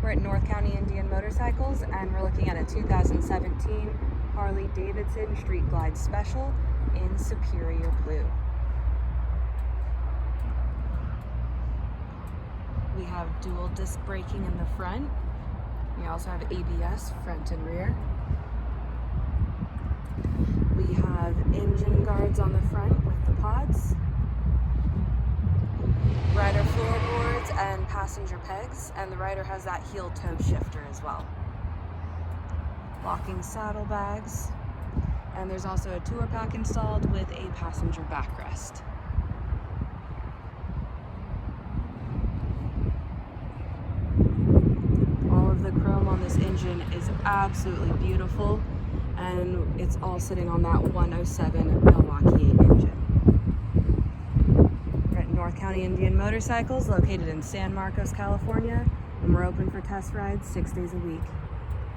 We're at North County Indian Motorcycles, and we're looking at a 2017 Harley-Davidson Street Glide Special in Superior Blue. We have dual disc braking in the front. We also have ABS front and rear. We have engine guards on the front with the pods, rider floorboards and passenger pegs, and the rider has that heel toe shifter as well. Locking saddlebags, and there's also a tour pack installed with a passenger backrest. All of the chrome on this engine is absolutely beautiful, and it's all sitting on that 107 Milwaukee engine. We're at North County Indian Motorcycles, located in San Marcos, California, and we're open for test rides 6 days a week.